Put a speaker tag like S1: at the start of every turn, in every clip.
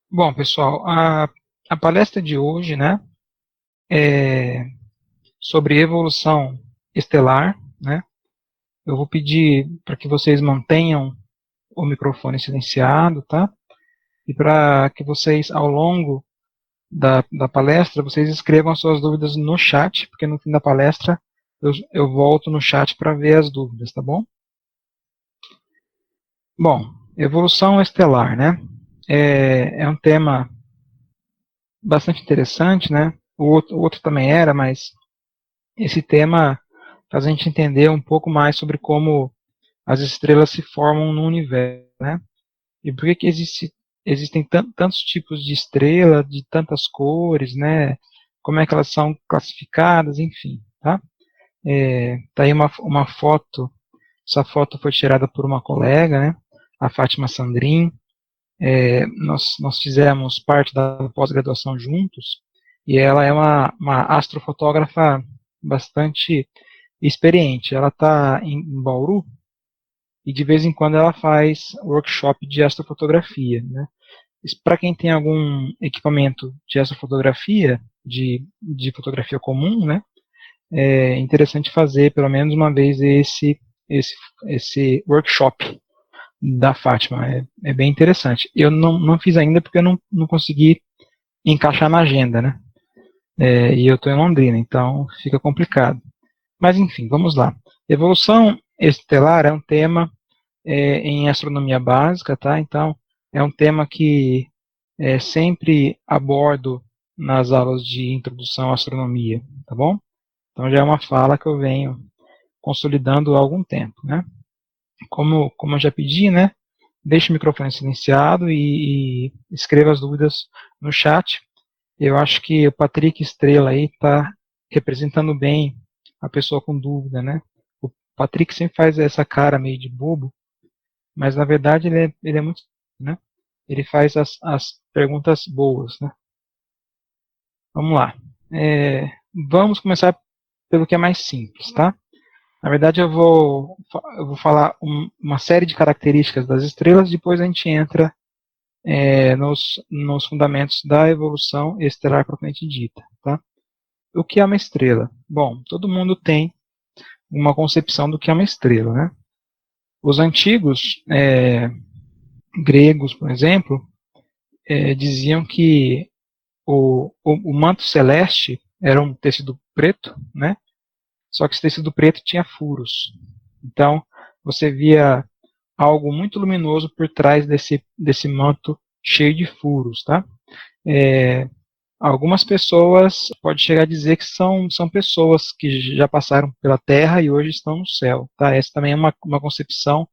S1: Bom, pessoal, a palestra de hoje, né, é sobre evolução estelar, né? Eu vou pedir para que vocês mantenham o microfone silenciado, tá? E para que vocês, ao longo da palestra, vocês escrevam as suas dúvidas no chat, porque no fim da palestra eu volto no chat para ver as dúvidas, tá bom? Bom, evolução estelar, né? É um tema bastante interessante, né? O outro também era, mas esse tema faz a gente entender um pouco mais sobre como as estrelas se formam no universo, né? E por que existem tantos tipos de estrela, de tantas cores, né? Como é que elas são classificadas, enfim, tá? Tá aí uma foto, essa foto foi tirada por uma colega, né? A Fátima Sandrin. Nós fizemos parte da pós-graduação juntos, e ela é uma astrofotógrafa bastante experiente. Ela está em Bauru e de vez em quando ela faz workshop de astrofotografia, né? Para quem tem algum equipamento de astrofotografia, de fotografia comum, né? É interessante fazer pelo menos uma vez esse, esse workshop da Fátima. É bem interessante. Eu não fiz ainda porque eu não consegui encaixar na agenda, né? E eu estou em Londrina, então fica complicado. Mas enfim, vamos lá. Evolução estelar é um tema em astronomia básica, tá? Então é um tema que sempre abordo nas aulas de introdução à astronomia, tá bom? Então já é uma fala que eu venho consolidando há algum tempo, né? Como eu já pedi, né? Deixe o microfone silenciado e escreva as dúvidas no chat. Eu acho que o Patrick Estrela aí está representando bem a pessoa com dúvida, né? O Patrick sempre faz essa cara meio de bobo, mas na verdade ele é muito, né? Ele faz as perguntas boas, né? Vamos lá. Vamos começar pelo que é mais simples, tá? Na verdade, eu vou falar uma série de características das estrelas, depois a gente entra nos fundamentos da evolução estelar propriamente dita, tá? O que é uma estrela? Bom, todo mundo tem uma concepção do que é uma estrela, né? Os antigos gregos, por exemplo, diziam que o manto celeste era um tecido preto, né? Só que esse tecido preto tinha furos. Então, você via algo muito luminoso por trás desse manto cheio de furos, tá? É, Algumas pessoas pode chegar a dizer que são pessoas que já passaram pela Terra e hoje estão no céu, tá? Essa também é uma concepção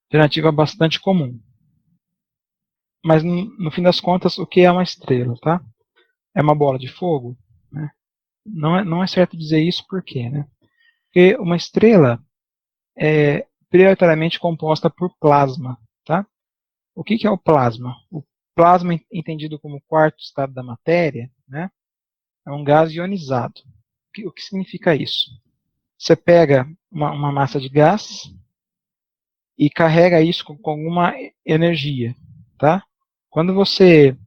S1: alternativa bastante comum. Mas no fim das contas, o que é uma estrela, tá? É uma bola de fogo? Né? Não é certo dizer isso por quê, né? Porque uma estrela é prioritariamente composta por plasma, tá? O que é o plasma? O plasma, entendido como o quarto estado da matéria, né, é um gás ionizado. O que significa isso? Você pega uma massa de gás e carrega isso com alguma energia, tá? Quando você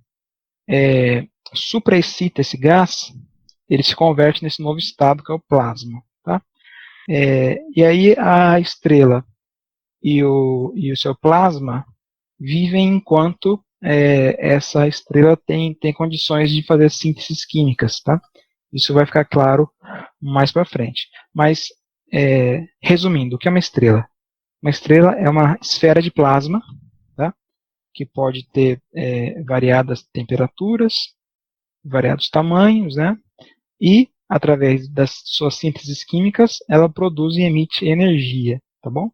S1: supraexcita esse gás, ele se converte nesse novo estado que é o plasma, tá? E aí a estrela e o seu plasma vivem enquanto essa estrela tem condições de fazer sínteses químicas, tá? Isso vai ficar claro mais para frente. Mas, resumindo, o que é uma estrela? Uma estrela é uma esfera de plasma, tá? Que pode ter variadas temperaturas, variados tamanhos, né? E, através das suas sínteses químicas, ela produz e emite energia, tá bom?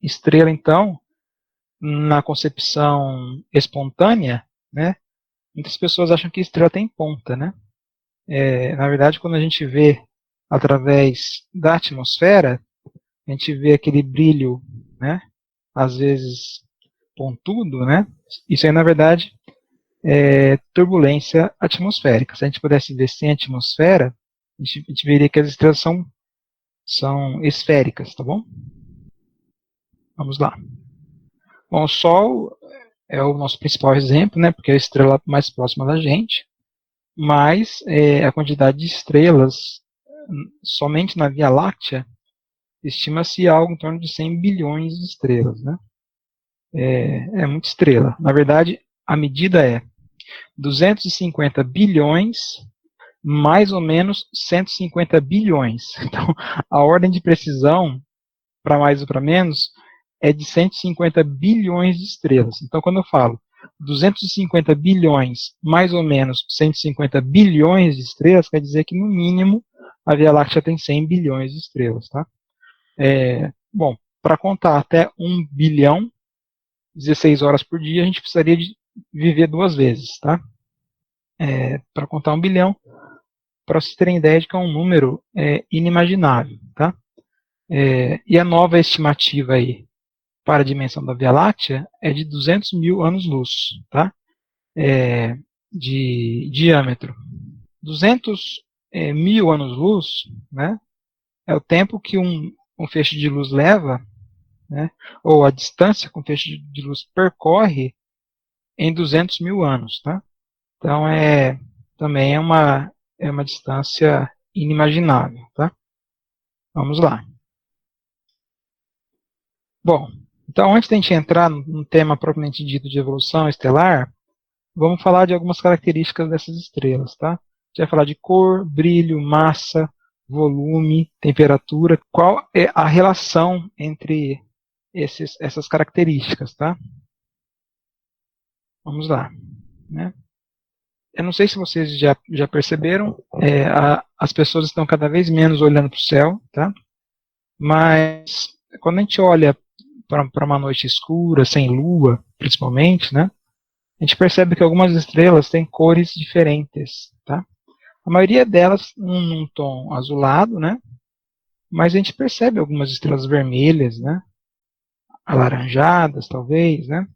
S1: Estrela, então, na concepção espontânea, né, muitas pessoas acham que estrela tem ponta, né? Na verdade, quando a gente vê através da atmosfera, a gente vê aquele brilho, né, às vezes pontudo, né? Isso aí, na verdade, é turbulência atmosférica. Se a gente pudesse ver sem atmosfera, a gente veria que as estrelas são esféricas, tá bom? Vamos lá. Bom, o Sol é o nosso principal exemplo, né, porque é a estrela mais próxima da gente, mas a quantidade de estrelas somente na Via Láctea estima-se algo em torno de 100 bilhões de estrelas, né? É muita estrela. Na verdade, a medida é 250 bilhões mais ou menos 150 bilhões. Então, a ordem de precisão, para mais ou para menos, é de 150 bilhões de estrelas. Então, quando eu falo 250 bilhões mais ou menos 150 bilhões de estrelas, quer dizer que, no mínimo, a Via Láctea tem 100 bilhões de estrelas. Tá? Bom, para contar até 1 bilhão, 16 horas por dia, a gente precisaria de viver 2 vezes. Tá? Para contar 1 bilhão, para vocês terem ideia de que é um número inimaginável. Tá? E a nova estimativa aí para a dimensão da Via Láctea é de 200 mil anos-luz, tá? De diâmetro. 200 mil anos-luz, né, é o tempo que um feixe de luz leva, né, ou a distância que um feixe de luz percorre em 200 mil anos. Tá? Então, também é uma distância inimaginável. Tá? Vamos lá. Bom, então antes de a gente entrar no tema propriamente dito de evolução estelar, vamos falar de algumas características dessas estrelas. Tá? A gente vai falar de cor, brilho, massa, volume, temperatura, qual é a relação entre essas características. Tá? Vamos lá. Né? Eu não sei se vocês já perceberam, as pessoas estão cada vez menos olhando para o céu, tá? Mas quando a gente olha para uma noite escura, sem lua, principalmente, né, a gente percebe que algumas estrelas têm cores diferentes. Tá? A maioria delas num tom azulado, né, mas a gente percebe algumas estrelas vermelhas, né, alaranjadas, talvez. Né?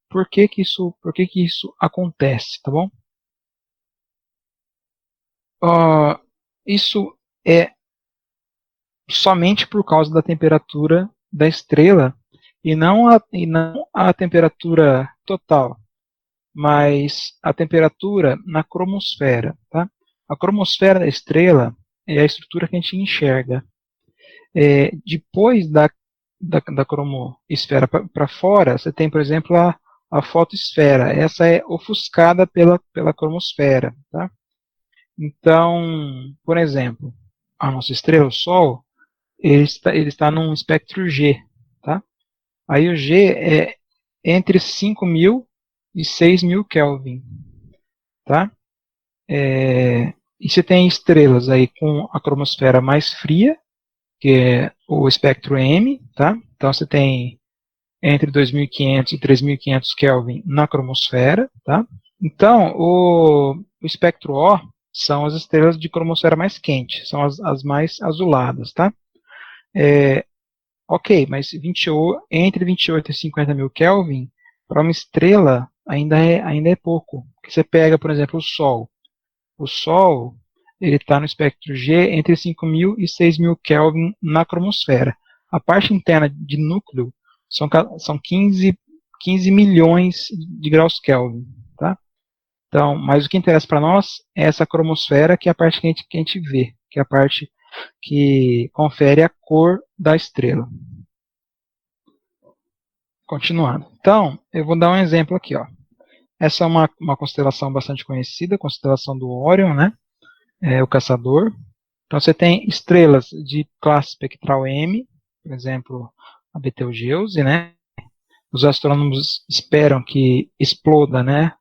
S1: Por que isso acontece? Tá bom? Isso é somente por causa da temperatura da estrela e não a temperatura total, mas a temperatura na cromosfera. Tá? A cromosfera da estrela é a estrutura que a gente enxerga. Depois da cromosfera para fora, você tem, por exemplo, a fotosfera. Essa é ofuscada pela cromosfera. Tá? Então, por exemplo, a nossa estrela, o Sol, ele está num espectro G. Tá? Aí o G é entre 5.000 e 6.000 Kelvin. Tá? E você tem estrelas aí com a cromosfera mais fria, que é o espectro M. Tá? Então você tem entre 2.500 e 3.500 Kelvin na cromosfera. Tá? Então, o espectro O são as estrelas de cromosfera mais quente, são as mais azuladas. Tá? Ok, mas entre 28 e 50 mil Kelvin, para uma estrela, ainda é pouco. Porque você pega, por exemplo, o Sol. O Sol ele está no espectro G entre 5.000 e 6.000 Kelvin na cromosfera. A parte interna de núcleo são 15 milhões de graus Kelvin. Tá? Então, mas o que interessa para nós é essa cromosfera, que é a parte que a gente vê, que é a parte que confere a cor da estrela. Continuando. Então, eu vou dar um exemplo aqui. Ó. Essa é uma constelação bastante conhecida, a constelação do Órion, né? O Caçador. Então, você tem estrelas de classe espectral M, por exemplo, a Betelgeuse, né? Os astrônomos esperam que exploda, né?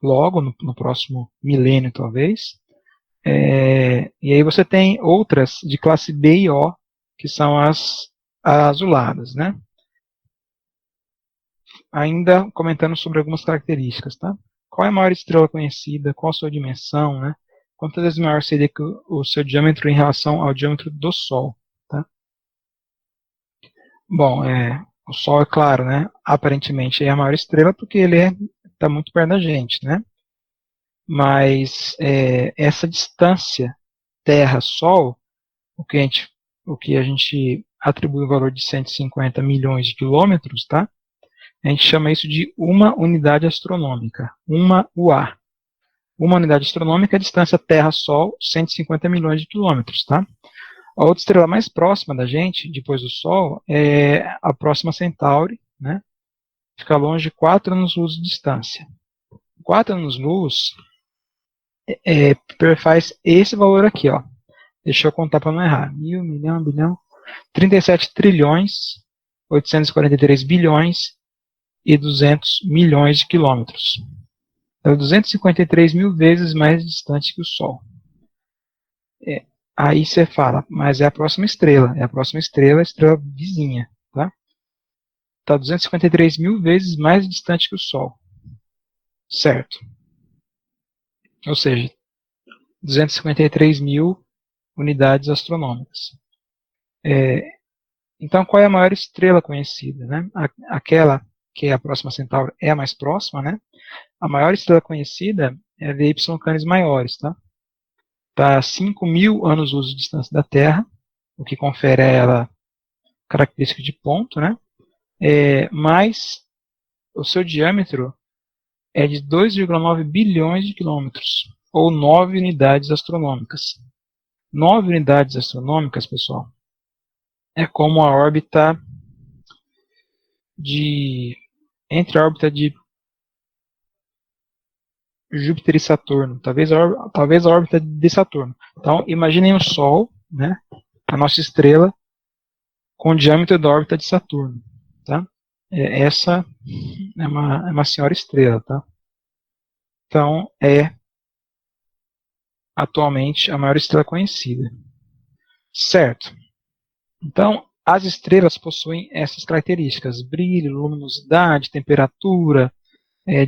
S1: Logo, no próximo milênio, talvez. E aí você tem outras de classe B e O, que são as azuladas, né? Ainda comentando sobre algumas características. Tá? Qual é a maior estrela conhecida? Qual a sua dimensão? Né? Quantas vezes maior seria o seu diâmetro em relação ao diâmetro do Sol? Tá? Bom, o Sol, é claro, né? Aparentemente é a maior estrela porque ele está muito perto da gente. Né? Mas essa distância Terra-Sol, o que a gente atribui o valor de 150 milhões de quilômetros, tá? a gente chama isso de uma unidade astronômica, uma UA. Uma unidade astronômica é a distância Terra-Sol, 150 milhões de quilômetros, tá? A outra estrela mais próxima da gente, depois do Sol, é a Próxima Centauri, né? Fica longe de 4 anos-luz de distância. 4 anos-luz faz esse valor aqui, ó. Deixa eu contar para não errar. 1.000, milhão, bilhão. 37 trilhões, 843 bilhões e 200 milhões de quilômetros. É 253 mil vezes mais distante que o Sol. Aí você fala, mas é a próxima estrela. É a próxima estrela, a estrela vizinha. Tá? Está 253 mil vezes mais distante que o Sol. Certo. Ou seja, 253 mil unidades astronômicas. Então, qual é a maior estrela conhecida? Né? Aquela que é a Próxima Centauri é a mais próxima, né? A maior estrela conhecida é a VY Canis Maiores, tá? Está a 5.000 anos-luz de distância da Terra, o que confere a ela característica de ponto, né? Mas o seu diâmetro é de 2,9 bilhões de quilômetros, ou 9 unidades astronômicas. 9 unidades astronômicas, pessoal, é como a órbita entre a órbita de Júpiter e Saturno, talvez a órbita de Saturno. Então, imaginem o Sol, né, a nossa estrela, com o diâmetro da órbita de Saturno. Tá? Essa é uma senhora estrela. Tá? Então, é atualmente a maior estrela conhecida. Certo. Então, as estrelas possuem essas características: brilho, luminosidade, temperatura,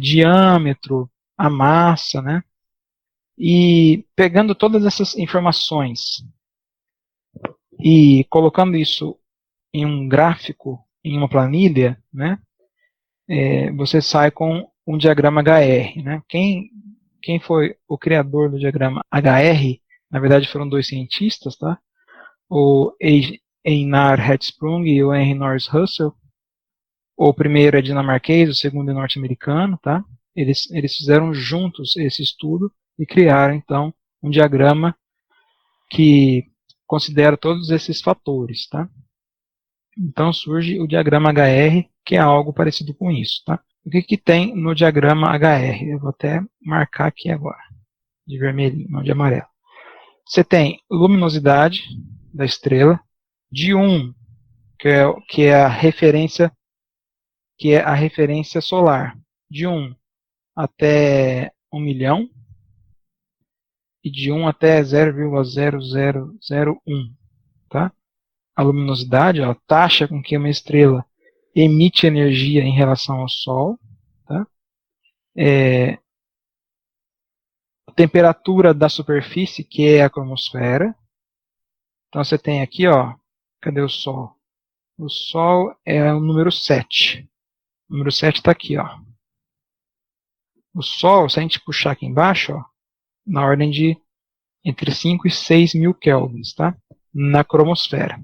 S1: diâmetro, a massa, né? E pegando todas essas informações e colocando isso em um gráfico, em uma planilha, né? Você sai com um diagrama HR, né? Quem foi o criador do diagrama HR, na verdade foram dois cientistas, tá? O Einar Hertzsprung e o Henry Norris Russell. O primeiro é dinamarquês, o segundo é norte-americano, tá? Eles fizeram juntos esse estudo e criaram, então, um diagrama que considera todos esses fatores, tá? Então surge o diagrama HR, que é algo parecido com isso, tá? O que tem no diagrama HR? Eu vou até marcar aqui agora, de vermelhinho, não de amarelo. Você tem luminosidade da estrela, de 1, que é a referência solar, de 1 até 1 milhão, e de 1 até 0,0001, tá? A luminosidade, a taxa com que uma estrela emite energia em relação ao Sol, tá? A temperatura da superfície, que é a cromosfera. Então você tem aqui, ó, cadê o Sol? O Sol é o número 7. O número 7 está aqui, ó. O Sol, se a gente puxar aqui embaixo, ó, na ordem de entre 5 e 6 mil kelvins, tá? Na cromosfera.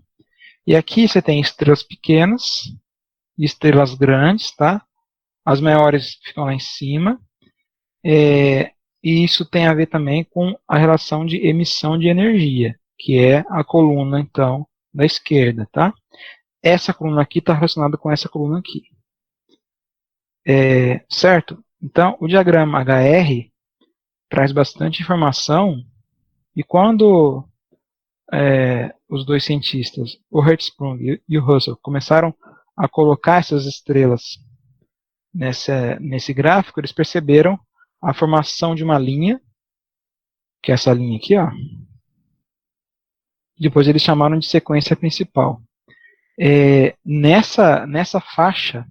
S1: E aqui você tem estrelas pequenas e estrelas grandes, tá? As maiores ficam lá em cima. E isso tem a ver também com a relação de emissão de energia, que é a coluna, então, da esquerda, tá? Essa coluna aqui está relacionada com essa coluna aqui. Certo? Então, o diagrama HR traz bastante informação, e quando os dois cientistas, o Hertzsprung e o Russell, começaram a colocar essas estrelas nesse gráfico, eles perceberam a formação de uma linha, que é essa linha aqui, ó. Depois eles chamaram de sequência principal. Nessa faixa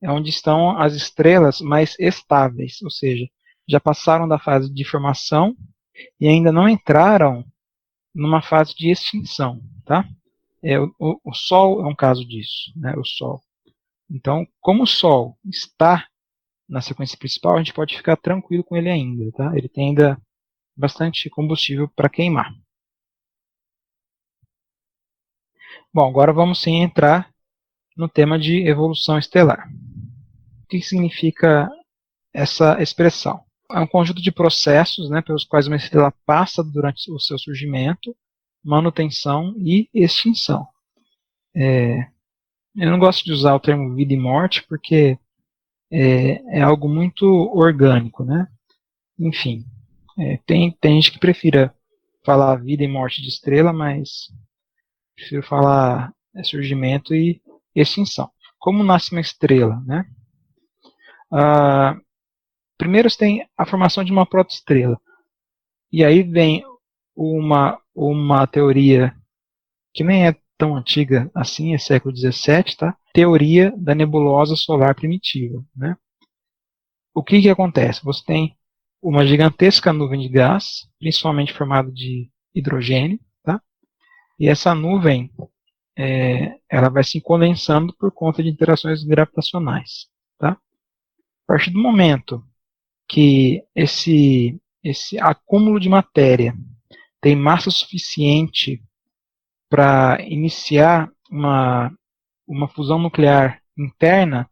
S1: é onde estão as estrelas mais estáveis, ou seja, já passaram da fase de formação e ainda não entraram numa fase de extinção, tá? O Sol é um caso disso, né? O Sol. Então, como o Sol está na sequência principal, a gente pode ficar tranquilo com ele ainda, tá? Ele tem ainda bastante combustível para queimar. Bom, agora vamos sim entrar no tema de evolução estelar. que significa essa expressão? É um conjunto de processos, né, pelos quais uma estrela passa durante o seu surgimento, manutenção e extinção. Eu não gosto de usar o termo vida e morte porque é algo muito orgânico, né? Enfim, tem gente que prefira falar vida e morte de estrela, mas prefiro falar surgimento e extinção. Como nasce uma estrela, né? Primeiro você tem a formação de uma protoestrela. E aí vem uma teoria que nem é tão antiga assim, é século XVII, tá? Teoria da nebulosa solar primitiva, né? O que acontece? Você tem uma gigantesca nuvem de gás, principalmente formada de hidrogênio, tá? E essa nuvem ela vai se condensando por conta de interações gravitacionais, tá? A partir do momento que esse acúmulo de matéria tem massa suficiente para iniciar uma fusão nuclear interna,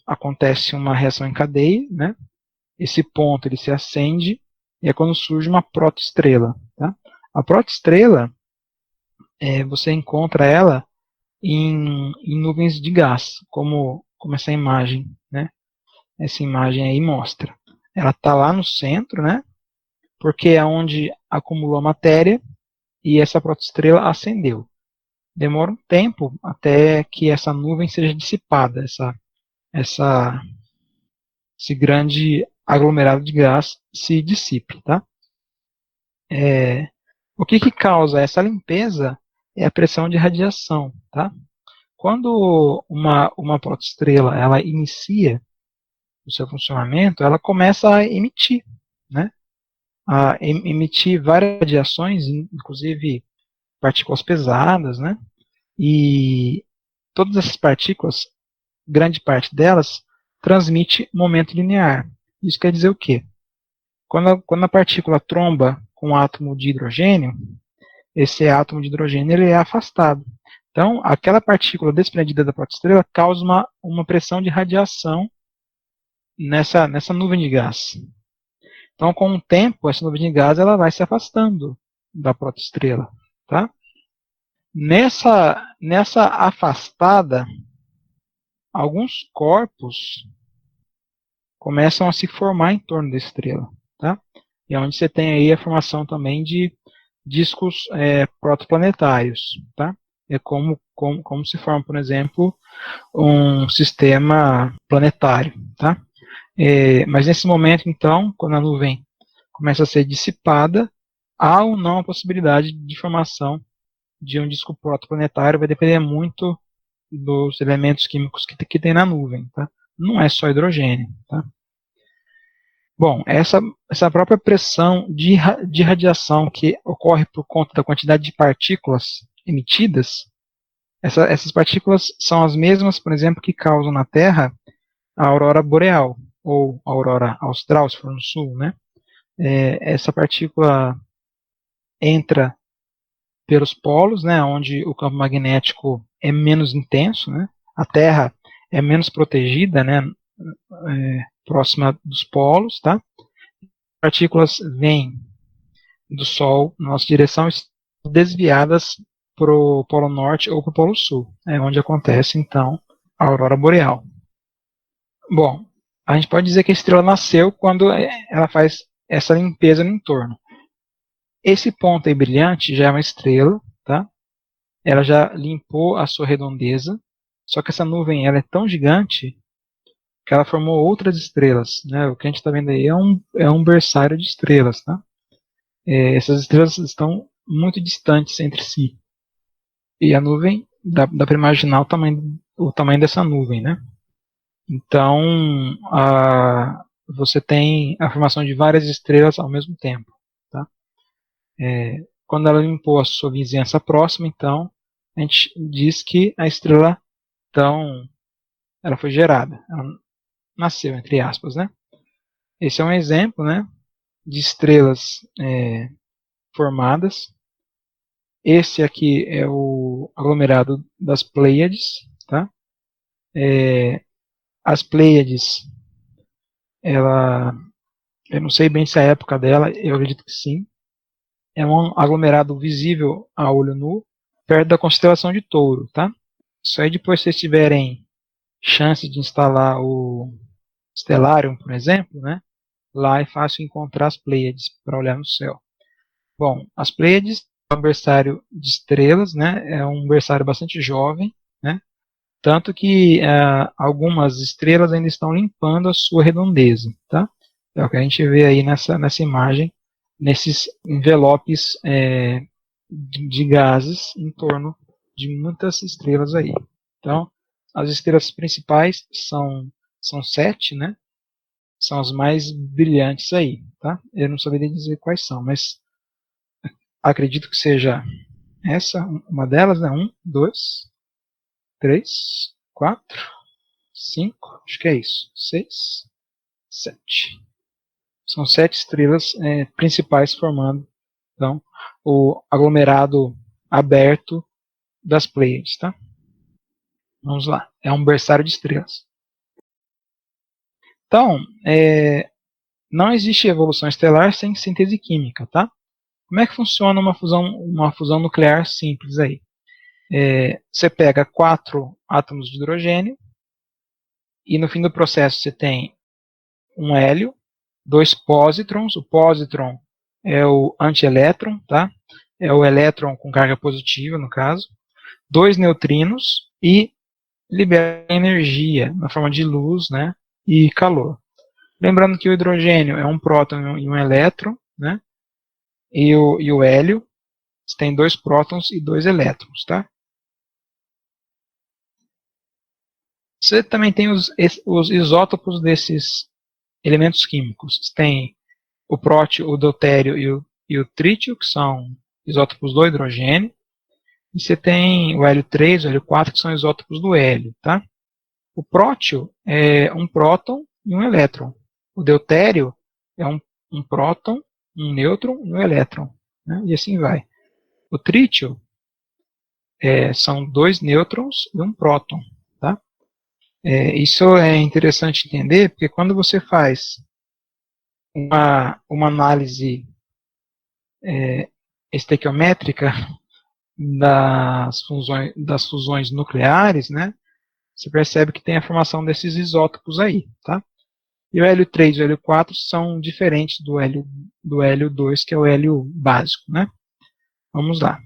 S1: acontece uma reação em cadeia, né? Esse ponto ele se acende e é quando surge uma protoestrela. Tá? A protoestrela, você encontra ela em nuvens de gás, como essa imagem, né? Essa imagem aí mostra. Ela está lá no centro, né? Porque é onde acumulou a matéria e essa protoestrela acendeu. Demora um tempo até que essa nuvem seja dissipada, esse grande aglomerado de gás se dissipe. Tá? O que causa essa limpeza é a pressão de radiação. Tá? Quando uma protoestrela ela inicia o seu funcionamento, ela começa a emitir, né? A emitir várias radiações, inclusive partículas pesadas, né? E todas essas partículas, grande parte delas, transmite momento linear. Isso quer dizer o quê? Quando a partícula tromba com um átomo de hidrogênio, esse átomo de hidrogênio ele é afastado. Então, aquela partícula desprendida da protoestrela causa uma pressão de radiação nessa nuvem de gás. Então, com o tempo, essa nuvem de gás ela vai se afastando da protoestrela. Tá? Nessa afastada, alguns corpos começam a se formar em torno da estrela. Tá? E é onde você tem aí a formação também de discos protoplanetários. Tá? É como se forma, por exemplo, um sistema planetário. Tá? Mas nesse momento, então, quando a nuvem começa a ser dissipada, há ou não a possibilidade de formação de um disco protoplanetário, vai depender muito dos elementos químicos que tem na nuvem. Tá? Não é só hidrogênio. Tá? Bom, essa própria pressão de radiação que ocorre por conta da quantidade de partículas emitidas, essas partículas são as mesmas, por exemplo, que causam na Terra a aurora boreal, ou a aurora austral, se for no sul. Né? Essa partícula entra pelos polos, né, onde o campo magnético é menos intenso, né? A Terra é menos protegida, né, próxima dos polos, tá? Partículas vêm do Sol na nossa direção e são desviadas para o Polo Norte ou para o Polo Sul, onde acontece então a aurora boreal. Bom, a gente pode dizer que a estrela nasceu quando ela faz essa limpeza no entorno. Esse ponto aí brilhante já é uma estrela, tá? Ela já limpou a sua redondeza, só que essa nuvem ela é tão gigante que ela formou outras estrelas. Né? O que a gente está vendo aí é um berçário de estrelas. Tá? Essas estrelas estão muito distantes entre si. E a nuvem, dá para imaginar o tamanho dessa nuvem. Né? Então, você tem a formação de várias estrelas ao mesmo tempo. Tá? Quando ela limpou a sua vizinhança próxima, então, a gente diz que a estrela, então, ela foi gerada. Ela nasceu, entre aspas. Né? Esse é um exemplo, né, de estrelas formadas. Esse aqui é o aglomerado das Pleiades. Tá? As Pleiades, eu não sei bem se é a época dela, eu acredito que sim. É um aglomerado visível a olho nu, perto da constelação de Touro, tá? Isso aí depois vocês tiverem chance de instalar o Stellarium, por exemplo, né? Lá é fácil encontrar as Pleiades para olhar no céu. Bom, as Pleiades é um berçário de estrelas, né? É um berçário bastante jovem, né? Tanto que algumas estrelas ainda estão limpando a sua redondeza, tá? É o que a gente vê aí nessa imagem, nesses envelopes de gases em torno de muitas estrelas aí. Então, as estrelas principais são 7, né? São as mais brilhantes aí, tá? Eu não saberia dizer quais são, mas acredito que seja essa, uma delas, né? 1, 2, 3, 4, 5, acho que é isso. 6, 7. São 7 estrelas principais formando, então, o aglomerado aberto das Pleiades, tá? Vamos lá. É um berçário de estrelas. Então, não existe evolução estelar sem síntese química, tá? Como é que funciona uma fusão nuclear simples aí? Você pega 4 átomos de hidrogênio e no fim do processo você tem um hélio, 2 pósitrons. O pósitron é o antielétron, tá? É o elétron com carga positiva, no caso. 2 neutrinos e libera energia na forma de luz, né? E calor. Lembrando que o hidrogênio é um próton e um elétron, né? E o hélio tem 2 prótons e 2 elétrons, tá? Você também tem os isótopos desses elementos químicos. Você tem o prótio, o deutério e o trítio, que são isótopos do hidrogênio. E você tem o hélio 3, o hélio 4, que são isótopos do hélio, tá? O prótio é um próton e um elétron. O deutério é um próton, um nêutron e um elétron, né? E assim vai. O trítio são 2 nêutrons e um próton, tá? Isso é interessante entender, porque quando você faz uma análise estequiométrica das fusões nucleares, né, você percebe que tem a formação desses isótopos aí, tá? E o hélio 3 e o hélio 4 são diferentes do hélio 2, que é o hélio básico, né? Vamos lá.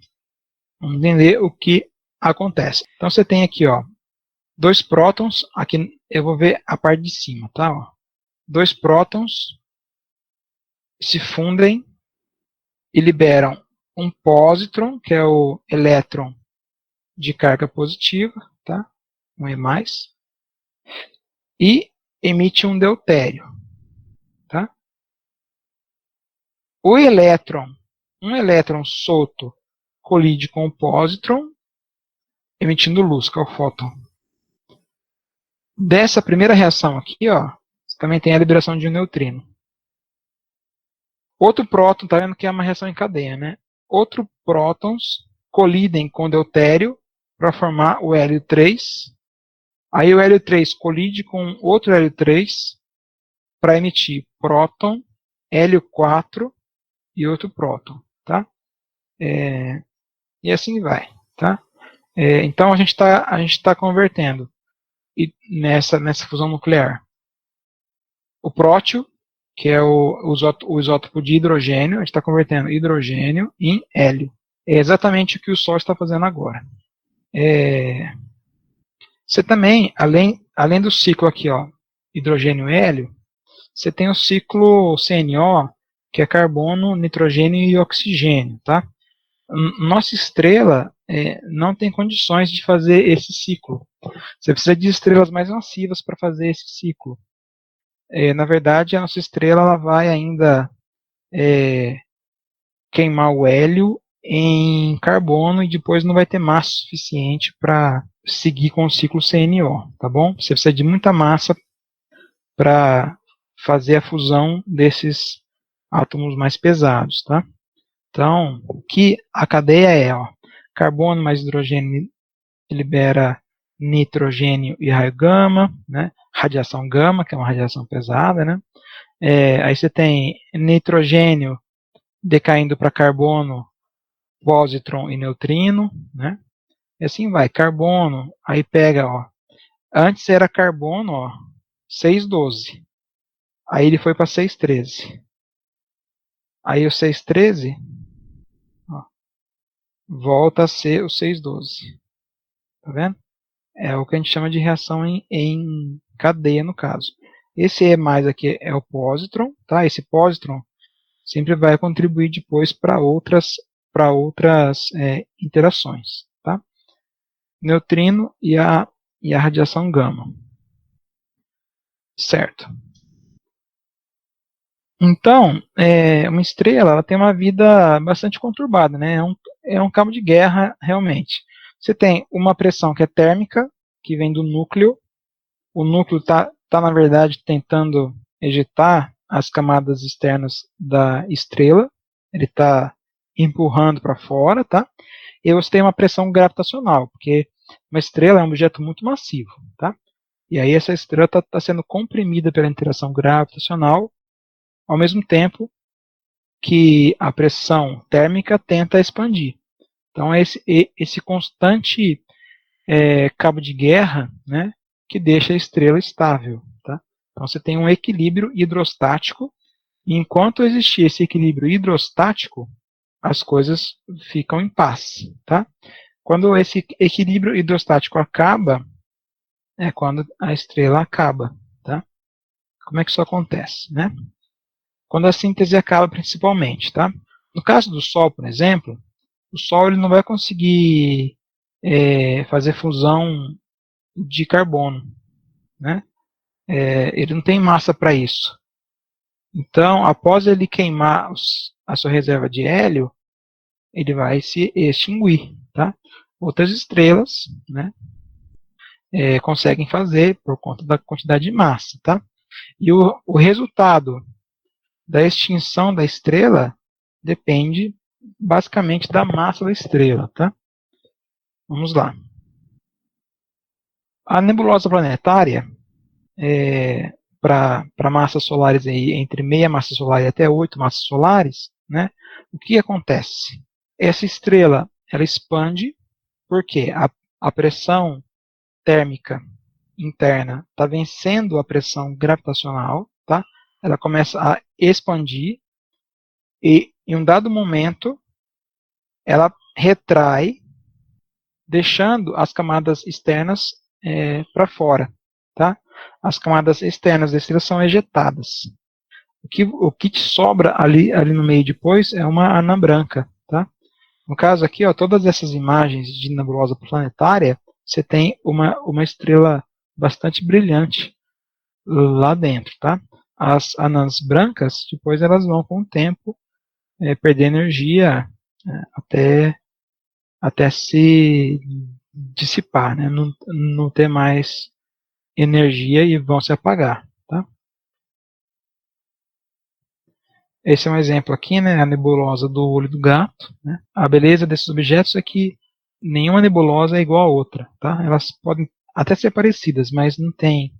S1: Vamos entender o que acontece. Então você tem aqui, ó, 2 prótons, aqui eu vou ver a parte de cima, tá? Ó. 2 prótons se fundem e liberam um pósitron, que é o elétron de carga positiva, tá? Um E+, e emite um deutério, tá? O elétron, um elétron solto, colide com o pósitron, emitindo luz, que é o fóton. Dessa primeira reação aqui, ó, você também tem a liberação de um neutrino. Outro próton, tá vendo que é uma reação em cadeia, né? Outros prótons colidem com o deutério para formar o hélio 3. Aí o hélio 3 colide com outro hélio 3 para emitir próton, hélio 4 e outro próton, tá? E assim vai, tá? Então a gente tá convertendo nessa fusão nuclear o prótio, que é o isótopo de hidrogênio, a gente está convertendo hidrogênio em hélio. É exatamente o que o Sol está fazendo agora. Você também, além do ciclo aqui, ó, hidrogênio-hélio, você tem o ciclo CNO, que é carbono, nitrogênio e oxigênio, tá? Nossa estrela não tem condições de fazer esse ciclo. Você precisa de estrelas mais massivas para fazer esse ciclo. Na verdade, a nossa estrela ela vai ainda queimar o hélio em carbono e depois não vai ter massa suficiente para seguir com o ciclo CNO, tá bom? Você precisa de muita massa para fazer a fusão desses átomos mais pesados, tá? Então, o que a cadeia é, ó, carbono mais hidrogênio libera nitrogênio e raio gama, né? radiação gama, que é uma radiação pesada, né? Aí você tem nitrogênio decaindo para carbono, pósitron e neutrino, né? E assim vai, carbono, aí pega, ó, antes era carbono, ó, 6,12. Aí ele foi para 6,13. Aí o 6,13, ó, volta a ser o 6,12. Tá vendo? É o que a gente chama de reação em cadeia, no caso. Esse E mais aqui é o pósitron, tá? Esse pósitron sempre vai contribuir depois para outras interações, tá? Neutrino e a radiação gama. Certo. Então, uma estrela ela tem uma vida bastante conturbada, né? É um cabo de guerra, realmente. Você tem uma pressão que é térmica, que vem do núcleo. O núcleo está, na verdade, tentando ejetar as camadas externas da estrela. Ele está empurrando para fora, tá? E você tem uma pressão gravitacional, porque uma estrela é um objeto muito massivo, tá? E aí essa estrela está sendo comprimida pela interação gravitacional, ao mesmo tempo que a pressão térmica tenta expandir. Então é esse constante cabo de guerra, né, que deixa a estrela estável. Tá? Então você tem um equilíbrio hidrostático, e enquanto existir esse equilíbrio hidrostático, as coisas ficam em paz. Tá? Quando esse equilíbrio hidrostático acaba, é quando a estrela acaba. Tá? Como é que isso acontece? Né? Quando a síntese acaba principalmente. Tá? No caso do Sol, por exemplo, o Sol ele não vai conseguir fazer fusão de carbono. Né? Ele não tem massa para isso. Então, após ele queimar a sua reserva de hélio, ele vai se extinguir. Tá? Outras estrelas, né, conseguem fazer por conta da quantidade de massa. Tá? E o resultado da extinção da estrela depende basicamente da massa da estrela. Tá? Vamos lá. A nebulosa planetária, para massas solares aí, entre meia massa solar e até 8 massas solares, né, o que acontece? Essa estrela ela expande porque a pressão térmica interna está vencendo a pressão gravitacional, tá? Ela começa a expandir e, em um dado momento, ela retrai, deixando as camadas externas para fora. Tá? As camadas externas da estrela são ejetadas. O que te sobra ali no meio depois é uma anã branca. Tá? No caso aqui, ó, todas essas imagens de nebulosa planetária, você tem uma estrela bastante brilhante lá dentro. Tá? As anãs brancas, depois elas vão com o tempo perder energia até se dissipar, né? Não ter mais energia e vão se apagar. Tá? Esse é um exemplo aqui, né, a nebulosa do olho do gato. Né? A beleza desses objetos é que nenhuma nebulosa é igual a outra. Tá? Elas podem até ser parecidas, mas não tem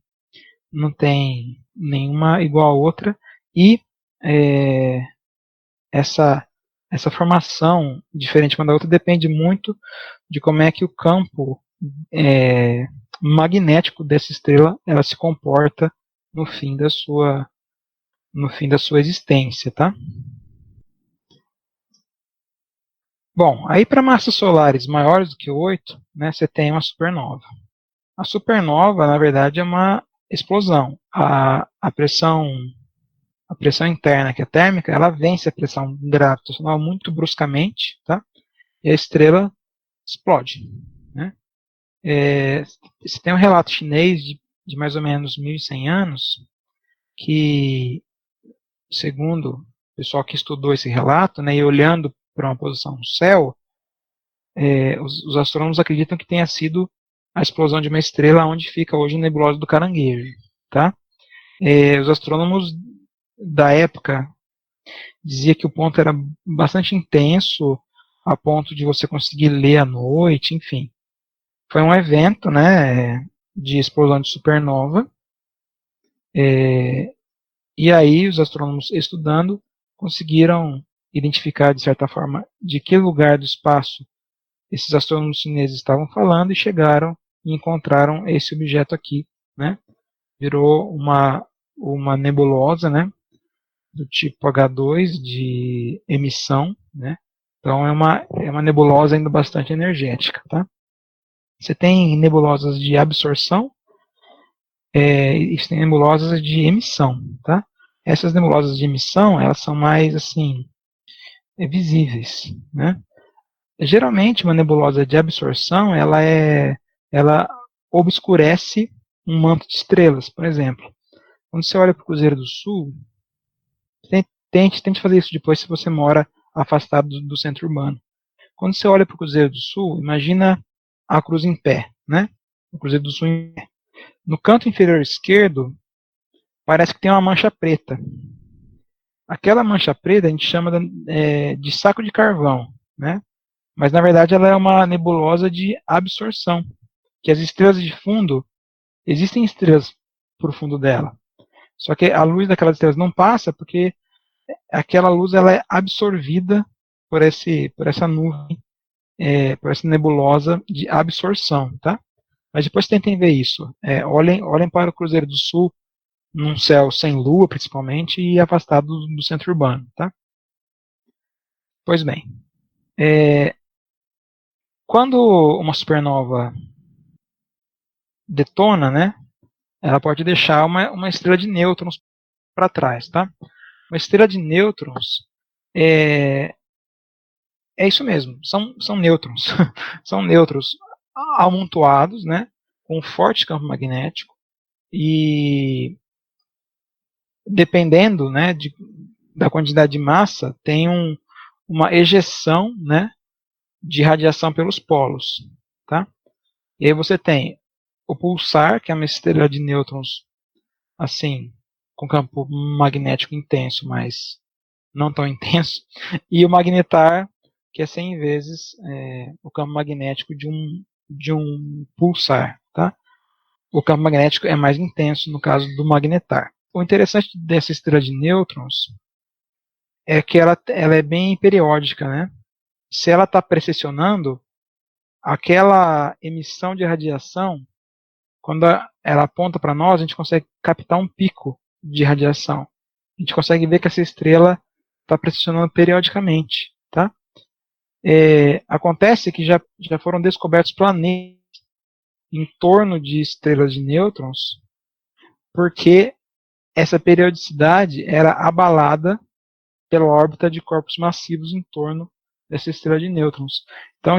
S1: nenhuma igual a outra. E essa formação diferente uma da outra depende muito de como é que o campo magnético dessa estrela ela se comporta no fim da sua existência, tá? Bom, aí para massas solares maiores do que 8, né, você tem uma supernova. A supernova, na verdade, é uma explosão. A pressão interna, que é térmica, ela vence a pressão gravitacional muito bruscamente, tá? E a estrela explode. Né? Você tem um relato chinês de mais ou menos 1.100 anos, que, segundo o pessoal que estudou esse relato, né, e olhando para uma posição no céu, os astrônomos acreditam que tenha sido a explosão de uma estrela onde fica hoje a nebulosa do Caranguejo. Tá? Os astrônomos da época diziam que o ponto era bastante intenso, a ponto de você conseguir ler à noite, enfim. Foi um evento, né, de explosão de supernova, E aí os astrônomos estudando conseguiram identificar, de certa forma, de que lugar do espaço esses astrônomos chineses estavam falando e chegaram e encontraram esse objeto aqui, né? Virou uma nebulosa, né? Do tipo H2 de emissão, né? Então é uma nebulosa ainda bastante energética, tá? Você tem nebulosas de absorção e tem nebulosas de emissão, tá? Essas nebulosas de emissão, elas são mais, assim, visíveis, né? Geralmente, uma nebulosa de absorção, ela obscurece um manto de estrelas, por exemplo. Quando você olha para o Cruzeiro do Sul, tente fazer isso depois se você mora afastado do centro urbano. Quando você olha para o Cruzeiro do Sul, imagina a cruz em pé, né? O Cruzeiro do Sul em pé. No canto inferior esquerdo, parece que tem uma mancha preta. Aquela mancha preta a gente chama de saco de carvão, né? Mas na verdade ela é uma nebulosa de absorção, que as estrelas de fundo, existem estrelas por fundo dela. Só que a luz daquelas estrelas não passa porque aquela luz ela é absorvida por essa nuvem, por essa nebulosa de absorção, tá? Mas depois tentem ver isso. Olhem para o Cruzeiro do Sul num céu sem lua, principalmente, e afastado do centro urbano, tá? Pois bem, quando uma supernova detona, né, ela pode deixar uma estrela de nêutrons para trás, tá? Uma estrela de nêutrons é isso mesmo, são nêutrons. São nêutrons amontoados, né, com um forte campo magnético e dependendo, né, da quantidade de massa, tem uma ejeção, né, de radiação pelos polos, tá? E aí você tem o pulsar, que é uma estrela de nêutrons, assim, com campo magnético intenso, mas não tão intenso, e o magnetar, que é 100 vezes o campo magnético de um pulsar, tá? O campo magnético é mais intenso no caso do magnetar. O interessante dessa estrela de nêutrons é que ela é bem periódica, né? Se ela está precessionando, aquela emissão de radiação, quando ela aponta para nós, a gente consegue captar um pico de radiação. A gente consegue ver que essa estrela está precessionando periodicamente, tá? Acontece que já foram descobertos planetas em torno de estrelas de nêutrons, porque essa periodicidade era abalada pela órbita de corpos massivos em torno dessa estrela de nêutrons. Então,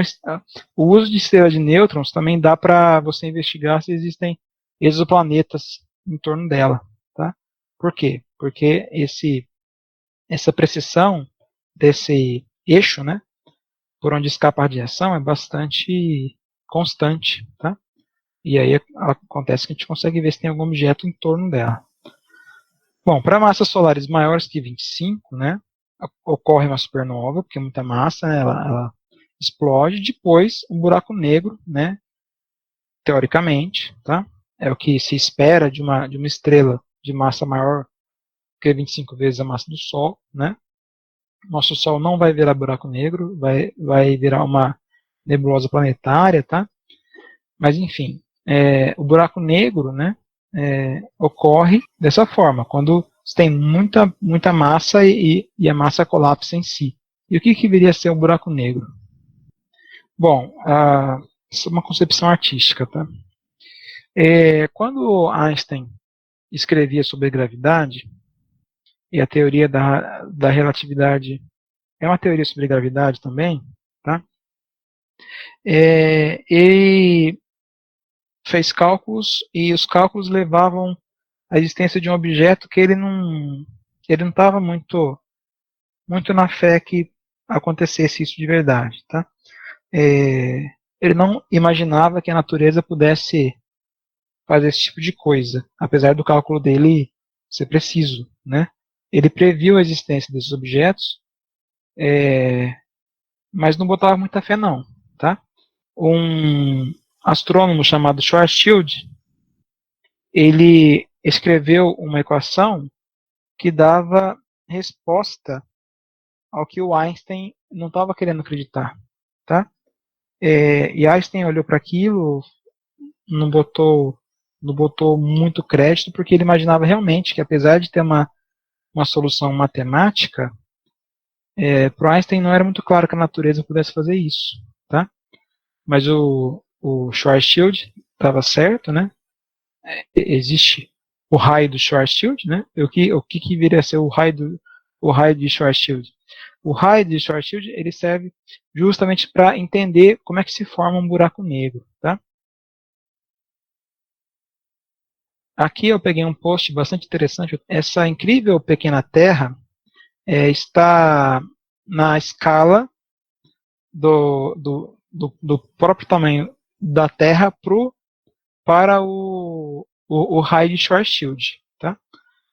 S1: o uso de estrela de nêutrons também dá para você investigar se existem exoplanetas em torno dela. Tá? Por quê? Porque essa precisão desse eixo, né, por onde escapa a radiação, é bastante constante. Tá? E aí acontece que a gente consegue ver se tem algum objeto em torno dela. Bom, para massas solares maiores que 25, né, ocorre uma supernova, porque é muita massa, né, ela explode, depois um buraco negro, né, teoricamente, tá, é o que se espera de uma estrela de massa maior que 25 vezes a massa do Sol, né. Nosso Sol não vai virar buraco negro, vai virar uma nebulosa planetária, tá, mas enfim, o buraco negro, né, ocorre dessa forma, quando você tem muita massa e a massa colapsa em si. E o que viria a ser um buraco negro? Bom, isso é uma concepção artística. Tá? Quando Einstein escrevia sobre gravidade, e a teoria da relatividade é uma teoria sobre gravidade também, tá? Ele fez cálculos e os cálculos levavam à existência de um objeto que ele não estava muito na fé que acontecesse isso de verdade, tá? Ele não imaginava que a natureza pudesse fazer esse tipo de coisa, apesar do cálculo dele ser preciso, né? Ele previu a existência desses objetos, mas não botava muita fé não, tá? Um astrônomo chamado Schwarzschild, ele escreveu uma equação que dava resposta ao que o Einstein não estava querendo acreditar, tá? E Einstein olhou para aquilo, não botou muito crédito, porque ele imaginava realmente que, apesar de ter uma solução matemática, para Einstein não era muito claro que a natureza pudesse fazer isso, tá? Mas o Schwarzschild estava certo, né? Existe o raio do Schwarzschild, né? O que viria a ser o raio de Schwarzschild? O raio de Schwarzschild ele serve justamente para entender como é que se forma um buraco negro, tá? Aqui eu peguei um post bastante interessante. Essa incrível pequena Terra está na escala do próprio tamanho da Terra para o raio de Schwarzschild. Tá?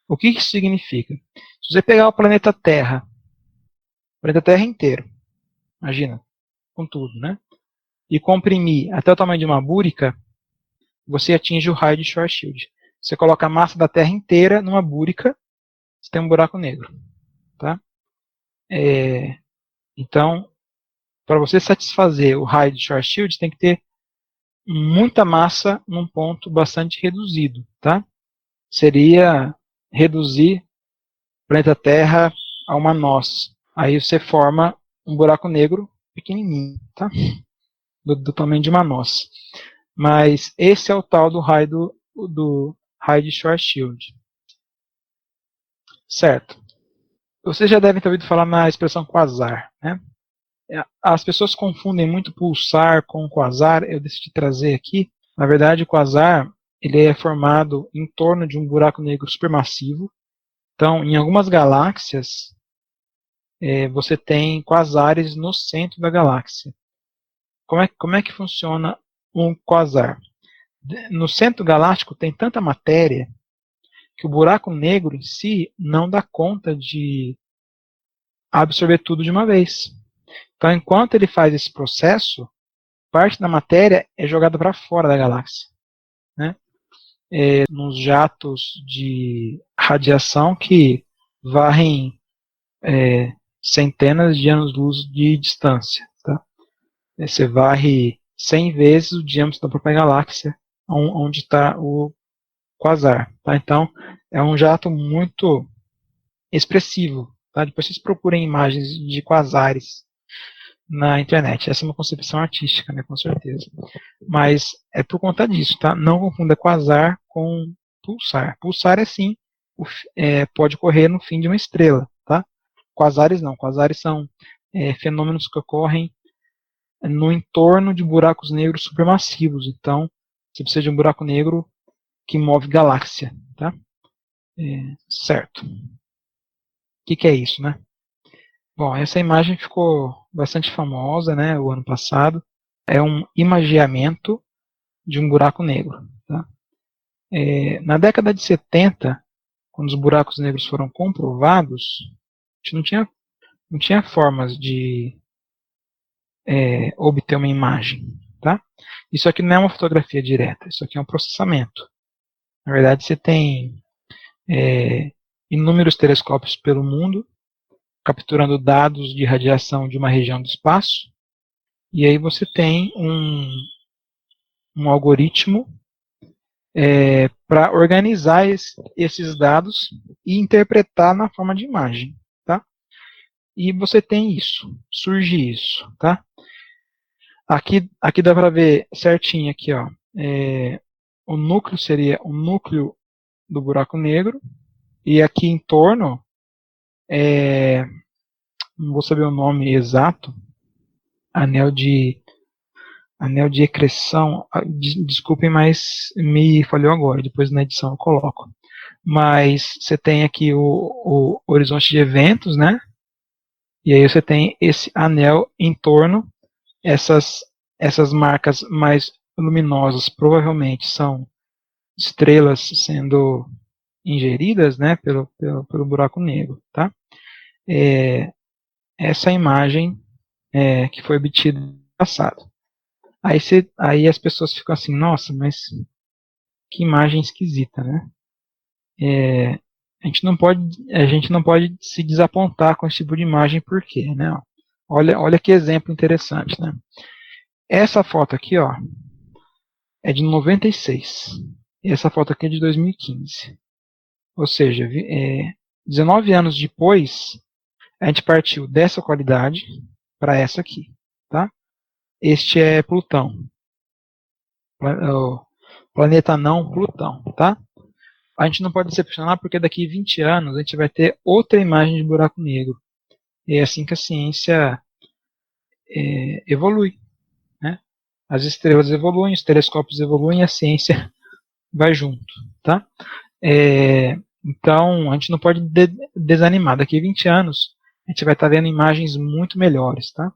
S1: O que isso significa? Se você pegar o planeta Terra inteiro, imagina, com tudo, né? E comprimir até o tamanho de uma búrica, você atinge o raio de Schwarzschild. Você coloca a massa da Terra inteira numa búrica, você tem um buraco negro. Tá? Então, para você satisfazer o raio de Schwarzschild, tem que ter muita massa num ponto bastante reduzido. Tá? Seria reduzir o planeta Terra a uma noz. Aí você forma um buraco negro pequenininho, tá? do tamanho de uma noz. Mas esse é o tal do raio de Schwarzschild. Certo. Vocês já devem ter ouvido falar na expressão quasar, né? As pessoas confundem muito pulsar com quasar. Eu decidi trazer aqui. Na verdade, o quasar ele é formado em torno de um buraco negro supermassivo. Então, em algumas galáxias, você tem quasares no centro da galáxia. Como é que funciona um quasar? No centro galáctico tem tanta matéria que o buraco negro em si não dá conta de absorver tudo de uma vez. Então, enquanto ele faz esse processo, parte da matéria é jogada para fora da galáxia, né? Nos jatos de radiação que varrem centenas de anos-luz de distância. Tá? Você varre 100 vezes o diâmetro da própria galáxia, onde está o quasar. Tá? Então, é um jato muito expressivo. Tá? Depois vocês procurem imagens de quasares na internet. Essa é uma concepção artística, né, com certeza. Mas é por conta disso, tá? Não confunda quasar com pulsar. Pulsar é sim, pode ocorrer no fim de uma estrela, tá? Quasares não. Quasares são fenômenos que ocorrem no entorno de buracos negros supermassivos. Então, você precisa de um buraco negro que move galáxia, tá? Certo. O que é isso, né? Bom, essa imagem ficou bastante famosa, né, o ano passado. É um imageamento de um buraco negro. Tá? Na década de 70, quando os buracos negros foram comprovados, a gente não tinha formas de obter uma imagem. Tá? Isso aqui não é uma fotografia direta, isso aqui é um processamento. Na verdade, você tem inúmeros telescópios pelo mundo, capturando dados de radiação de uma região do espaço, e aí você tem um algoritmo para organizar esses dados e interpretar na forma de imagem. Tá? E você tem isso, surge isso. Tá? Aqui dá para ver certinho, aqui, ó, o núcleo seria o núcleo do buraco negro, e aqui em torno, não vou saber o nome exato, anel de ecreção, desculpem, mas me falhou agora, depois na edição eu coloco. Mas você tem aqui o horizonte de eventos, né? E aí você tem esse anel em torno, essas marcas mais luminosas provavelmente são estrelas sendo ingeridas, né, pelo buraco negro, tá? Essa imagem que foi obtida no passado. Aí as pessoas ficam assim, nossa, mas que imagem esquisita, né? a gente não pode se desapontar com esse tipo de imagem, por quê? Né? Olha que exemplo interessante. Né? Essa foto aqui, ó, é de 96. E essa foto aqui é de 2015. Ou seja, 19 anos depois, a gente partiu dessa qualidade para essa aqui. Tá? Este é Plutão. O planeta não Plutão. Tá? A gente não pode decepcionar porque daqui a 20 anos a gente vai ter outra imagem de buraco negro. E é assim que a ciência evolui. Né? As estrelas evoluem, os telescópios evoluem e a ciência vai junto. Tá? Então, a gente não pode desanimar. Daqui a 20 anos, a gente vai estar vendo imagens muito melhores, tá?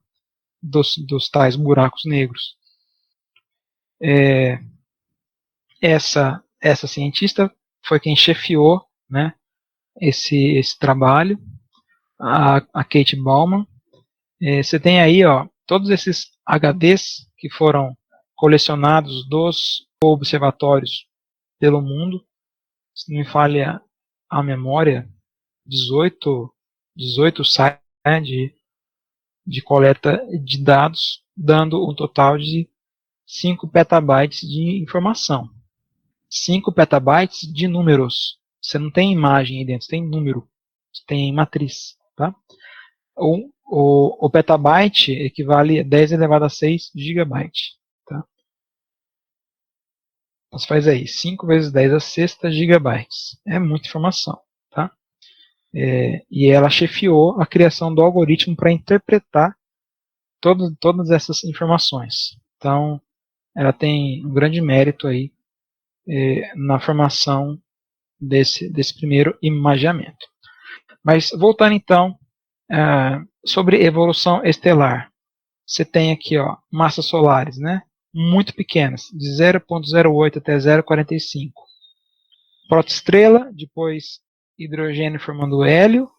S1: Dos tais buracos negros. Essa cientista foi quem chefiou, né, esse trabalho, a Kate Bowman. Você tem aí, ó, todos esses HDs que foram colecionados dos observatórios pelo mundo. Se não me falha a memória, 18 sites, né, de coleta de dados, dando um total de 5 petabytes de informação. 5 petabytes de números. Você não tem imagem aí dentro, você tem número, você tem matriz. Tá? O petabyte equivale a 10 elevado a 6 gigabyte. Tá? Então você faz aí, 5 vezes 10 a sexta gigabytes. É muita informação. Tá? E ela chefiou a criação do algoritmo para interpretar todas essas informações. Então, ela tem um grande mérito aí na formação desse primeiro imageamento. Mas, voltando então, sobre evolução estelar. Você tem aqui, ó, massas solares, né? Muito pequenas, de 0,08 até 0,45. Protoestrela, depois hidrogênio formando hélio,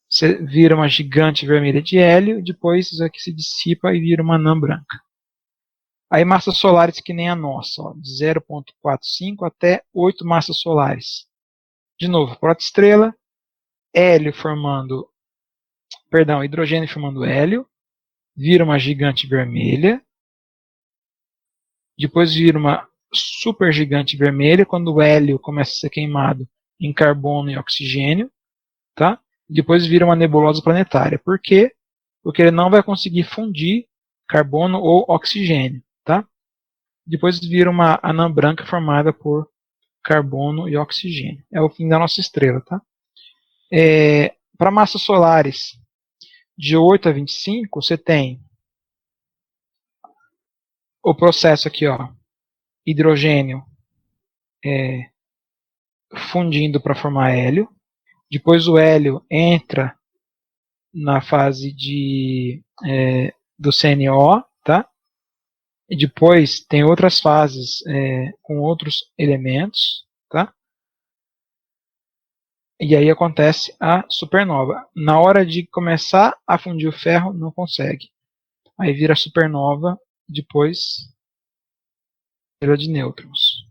S1: você vira uma gigante vermelha de hélio, depois isso aqui se dissipa e vira uma anã branca. Aí massas solares que nem a nossa, ó, de 0,45 até 8 massas solares. De novo, protoestrela, hidrogênio formando hélio, vira uma gigante vermelha, depois vira uma supergigante vermelha, quando o hélio começa a ser queimado em carbono e oxigênio, tá? Depois vira uma nebulosa planetária. Por quê? Porque ele não vai conseguir fundir carbono ou oxigênio, tá? Depois vira uma anã branca formada por carbono e oxigênio. É o fim da nossa estrela, tá? Para massas solares de 8 a 25, você tem o processo aqui, ó, hidrogênio fundindo para formar hélio. Depois o hélio entra na fase do CNO, tá? E depois tem outras fases com outros elementos, tá? E aí acontece a supernova. Na hora de começar a fundir o ferro, não consegue. Aí vira supernova, depois estrela de nêutrons,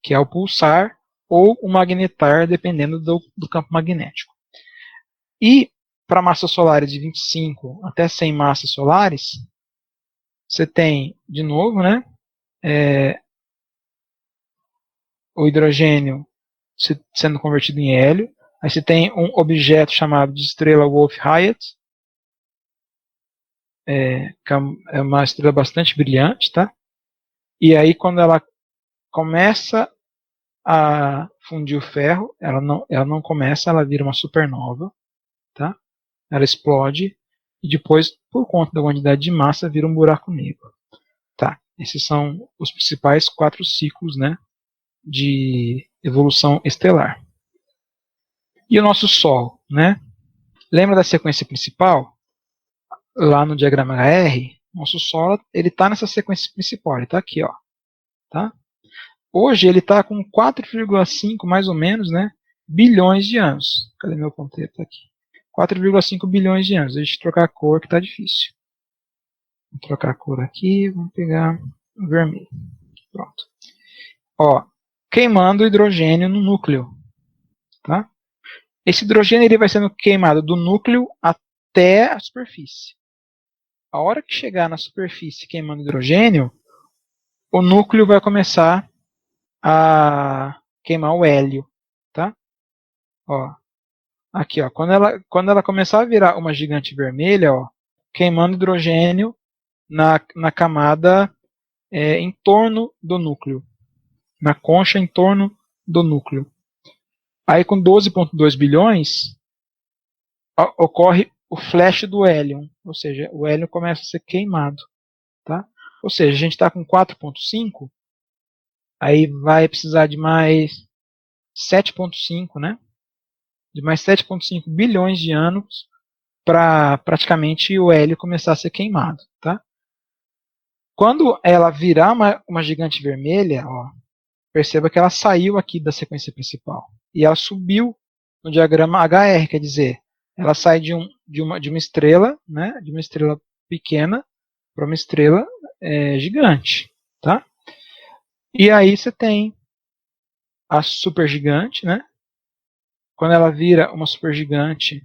S1: que é o pulsar ou o magnetar, dependendo do campo magnético. E para massas solares de 25 até 100 massas solares, você tem, de novo, né, o hidrogênio sendo convertido em hélio. Aí você tem um objeto chamado de estrela Wolf-Rayet, que é uma estrela bastante brilhante, tá? E aí quando ela começa a fundir o ferro, ela não começa, ela vira uma supernova, tá? Ela explode e depois, por conta da quantidade de massa, vira um buraco negro. Tá? Esses são os principais 4 ciclos, né, de evolução estelar. E o nosso Sol, né? Lembra da sequência principal? Lá no diagrama HR, nosso Sol ele está nessa sequência principal, ele está aqui, ó, tá? Hoje ele está com 4,5 mais ou menos, né, bilhões de anos. Cadê meu ponteiro? Tá aqui. 4,5 bilhões de anos. Deixa eu trocar a cor que está difícil. Vou trocar a cor aqui, vamos pegar o vermelho. Pronto. Ó, queimando hidrogênio no núcleo. tá? Esse hidrogênio ele vai sendo queimado do núcleo até a superfície. A hora que chegar na superfície queimando hidrogênio, o núcleo vai começar a queimar o hélio, tá? Ó, aqui, ó, quando ela começar a virar uma gigante vermelha, ó, queimando hidrogênio na camada em torno do núcleo, na concha em torno do núcleo. Aí com 12,2 bilhões ocorre o flash do hélio, ou seja, o hélio começa a ser queimado, tá? Ou seja, a gente está com 4,5, aí vai precisar de mais 7,5, né? De mais 7,5 bilhões de anos para praticamente o hélio começar a ser queimado, tá? Quando ela virar uma gigante vermelha, ó, perceba que ela saiu aqui da sequência principal e ela subiu no diagrama HR, quer dizer, ela sai de uma estrela, né, de uma estrela pequena para uma estrela gigante, tá? E aí você tem a supergigante, né? Quando ela vira uma supergigante,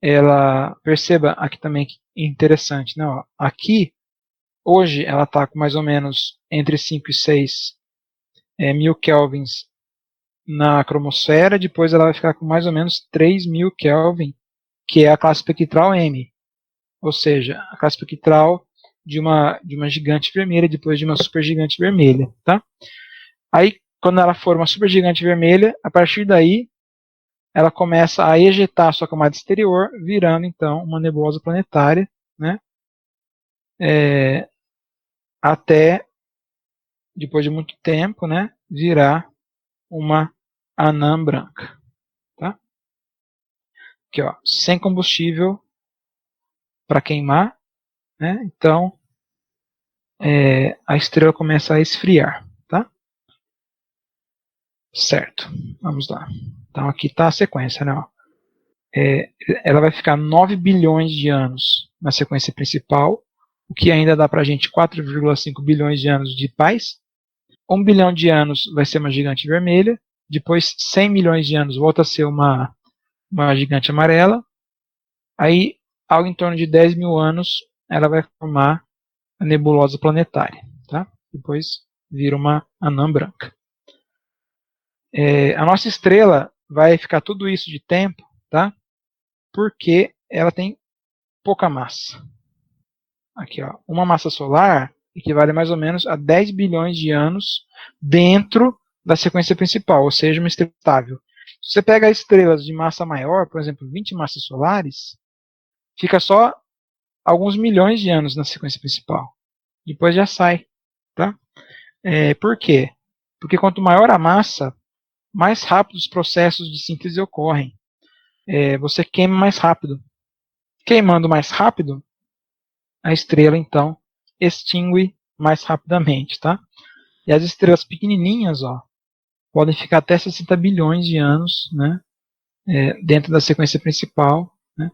S1: ela, perceba aqui também que interessante, né? Ó, aqui hoje ela está com mais ou menos entre 5 e 6 mil kelvins na cromosfera, depois ela vai ficar com mais ou menos 3.000 Kelvin, que é a classe espectral M, ou seja, a classe espectral de uma gigante vermelha depois de uma supergigante vermelha, tá? Aí, quando ela for uma supergigante vermelha, a partir daí ela começa a ejetar a sua camada exterior, virando então uma nebulosa planetária, né? Até depois de muito tempo, né, virar uma anã branca, tá? Aqui, ó, sem combustível para queimar, né? Então a estrela começa a esfriar, tá? Certo, vamos lá. Então aqui está a sequência, né? Ó. Ela vai ficar 9 bilhões de anos na sequência principal, o que ainda dá para a gente 4,5 bilhões de anos de paz. 1 bilhão de anos vai ser uma gigante vermelha, depois 100 milhões de anos volta a ser uma gigante amarela, aí algo em torno de 10 mil anos ela vai formar a nebulosa planetária, tá? Depois vira uma anã branca. A nossa estrela vai ficar tudo isso de tempo, tá? Porque ela tem pouca massa. Aqui, ó, uma massa solar equivale mais ou menos a 10 bilhões de anos dentro da sequência principal, ou seja, uma estrela estável. Se você pega estrelas de massa maior, por exemplo, 20 massas solares, fica só alguns milhões de anos na sequência principal. Depois já sai, tá? Por quê? Porque quanto maior a massa, mais rápido os processos de síntese ocorrem. Você queima mais rápido. Queimando mais rápido, a estrela então extingue mais rapidamente, tá? E as estrelas pequenininhas, ó, podem ficar até 60 bilhões de anos, né, dentro da sequência principal, né,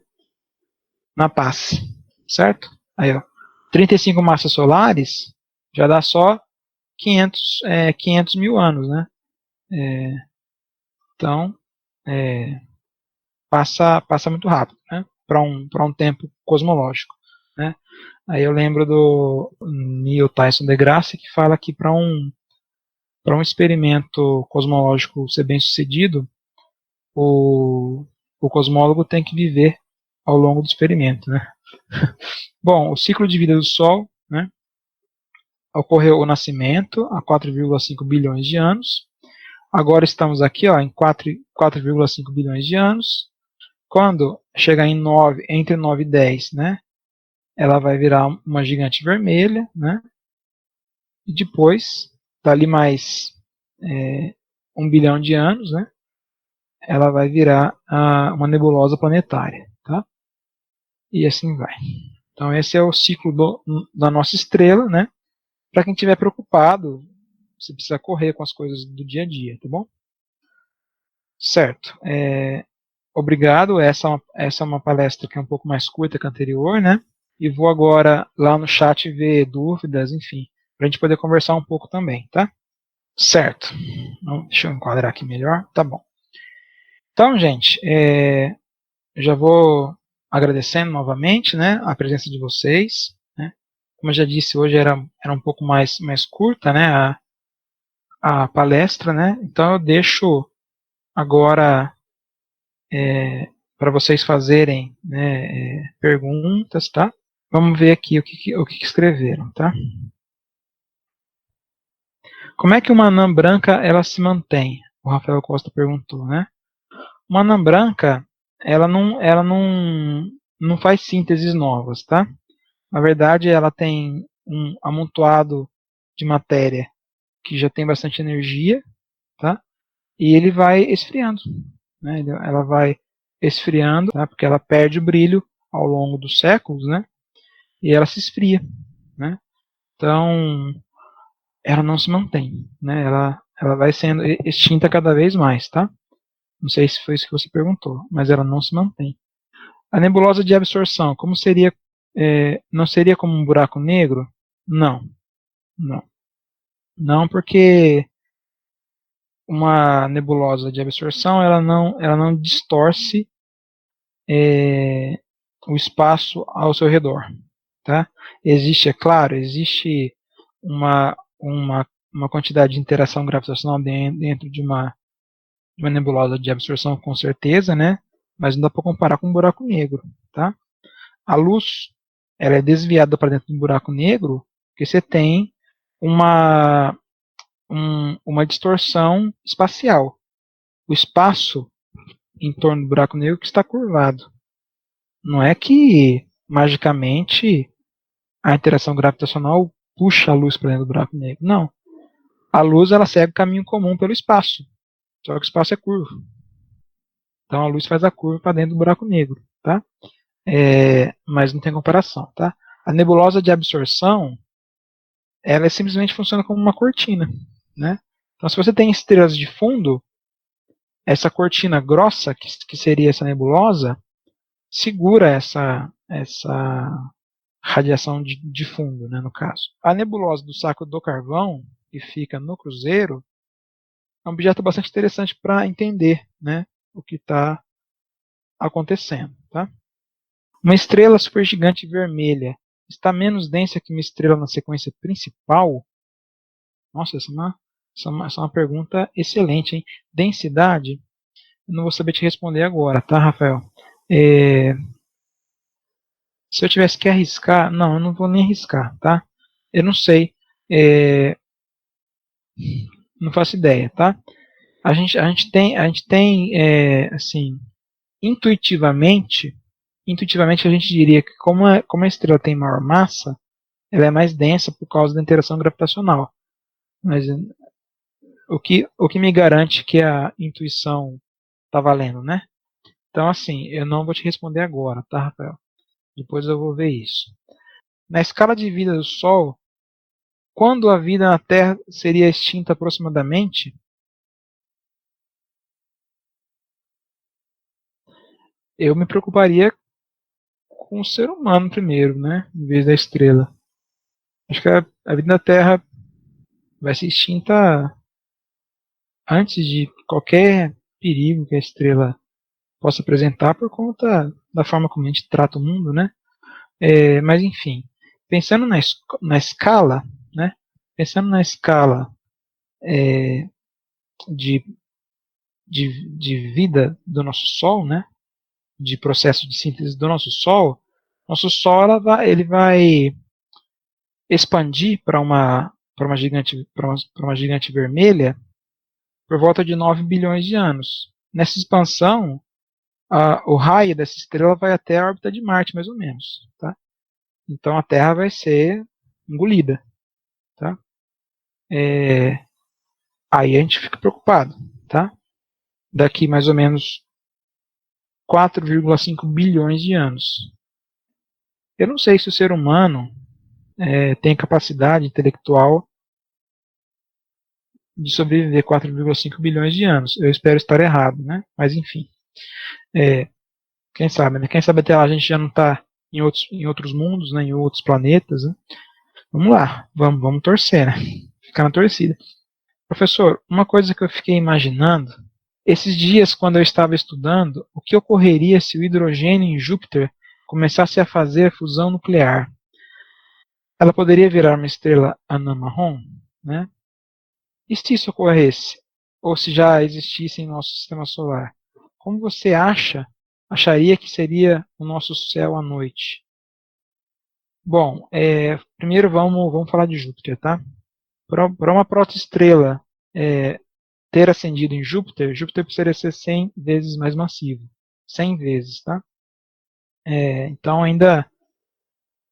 S1: na paz, certo? Aí, ó, 35 massas solares já dá só 500 mil anos, né? Então, passa muito rápido, né? Para um tempo cosmológico, né? Aí eu lembro do Neil Tyson deGrasse que fala que para um experimento cosmológico ser bem sucedido, o cosmólogo tem que viver ao longo do experimento, né? Bom, o ciclo de vida do Sol, né? Ocorreu o nascimento há 4,5 bilhões de anos. Agora estamos aqui, ó, em 4,5 bilhões de anos. Quando chegar em 9, entre 9 e 10, né, ela vai virar uma gigante vermelha, né, e depois, dali mais 1 bilhão de anos, né, ela vai virar uma nebulosa planetária, tá? E assim vai. Então esse é o ciclo da nossa estrela, né? Para quem estiver preocupado, você precisa correr com as coisas do dia a dia, tá bom? Certo. Obrigado. Essa é uma palestra que é um pouco mais curta que a anterior, né? E vou agora lá no chat ver dúvidas, enfim, para a gente poder conversar um pouco também, tá? Certo. Então, deixa eu enquadrar aqui melhor. Tá bom. Então, gente, já vou agradecendo novamente, né, a presença de vocês, né. Como eu já disse, hoje era um pouco mais curta, né, a palestra, né. Então eu deixo agora para vocês fazerem, né, perguntas, tá? Vamos ver aqui o que escreveram, tá? Como é que uma anã branca ela se mantém? O Rafael Costa perguntou, né? Uma anã branca, ela não faz sínteses novas, tá? Na verdade, ela tem um amontoado de matéria que já tem bastante energia, tá? E ele vai esfriando, né? Ela vai esfriando, tá? Porque ela perde o brilho ao longo dos séculos, né? E ela se esfria, né? Então, ela não se mantém, né? Ela vai sendo extinta cada vez mais, tá? Não sei se foi isso que você perguntou, mas ela não se mantém. A nebulosa de absorção, como seria? Não seria como um buraco negro? Não, não, não, porque uma nebulosa de absorção ela não distorce o espaço ao seu redor, tá? Existe, é claro, existe uma quantidade de interação gravitacional dentro de uma nebulosa de absorção, com certeza, né? Mas não dá para comparar com um buraco negro, tá? A luz ela é desviada para dentro do buraco negro porque você tem uma, uma distorção espacial. O espaço em torno do buraco negro que está curvado. Não é que magicamente a interação gravitacional puxa a luz para dentro do buraco negro. Não. A luz ela segue o caminho comum pelo espaço. Só que o espaço é curvo. Então a luz faz a curva para dentro do buraco negro, tá? Mas não tem comparação, tá? A nebulosa de absorção, ela simplesmente funciona como uma cortina, né? Então se você tem estrelas de fundo, essa cortina grossa que seria essa nebulosa segura essa radiação de fundo, né, no caso. A nebulosa do Saco do Carvão, que fica no Cruzeiro, é um objeto bastante interessante para entender, né, o que está acontecendo. Tá? Uma estrela supergigante vermelha está menos densa que uma estrela na sequência principal? Nossa, essa é uma pergunta excelente, hein? Densidade? Eu não vou saber te responder agora, tá, Rafael? Se eu tivesse que arriscar, não, eu não vou nem arriscar, tá? Eu não sei, não faço ideia, tá? A gente tem assim, intuitivamente a gente diria que como a estrela tem maior massa, ela é mais densa por causa da interação gravitacional. Mas o que me garante que a intuição está valendo, né? Então, assim, eu não vou te responder agora, tá, Rafael? Depois eu vou ver isso. Na escala de vida do Sol, quando a vida na Terra seria extinta aproximadamente? Eu me preocuparia com o ser humano primeiro, né? Em vez da estrela. Acho que a vida na Terra vai ser extinta antes de qualquer perigo que a estrela possa apresentar por conta da forma como a gente trata o mundo, né? Mas enfim, pensando na escala, né? Pensando na escala de, de vida do nosso Sol, né? De processo de síntese do nosso Sol ele vai expandir para uma gigante vermelha por volta de 9 bilhões de anos. Nessa expansão, o raio dessa estrela vai até a órbita de Marte, mais ou menos. Tá? Então a Terra vai ser engolida. Tá? Aí a gente fica preocupado. Tá? Daqui mais ou menos 4,5 bilhões de anos. Eu não sei se o ser humano tem capacidade intelectual de sobreviver 4,5 bilhões de anos. Eu espero estar errado, né? Mas enfim. Quem sabe, né? Quem sabe até lá a gente já não está em outros mundos, né? Em outros planetas. Né? Vamos lá, vamos torcer, né? Ficar na torcida. Professor, uma coisa que eu fiquei imaginando Esses dias, quando eu estava estudando, o que ocorreria se o hidrogênio em Júpiter começasse a fazer fusão nuclear? Ela poderia virar uma estrela anã marrom, né? E se isso ocorresse, ou se já existisse em nosso sistema solar, como você acharia que seria o nosso céu à noite? Bom, primeiro vamos falar de Júpiter, tá? Para uma protoestrela ter ascendido em Júpiter, Júpiter precisaria ser 100 vezes mais massivo. 100 vezes, tá? Então ainda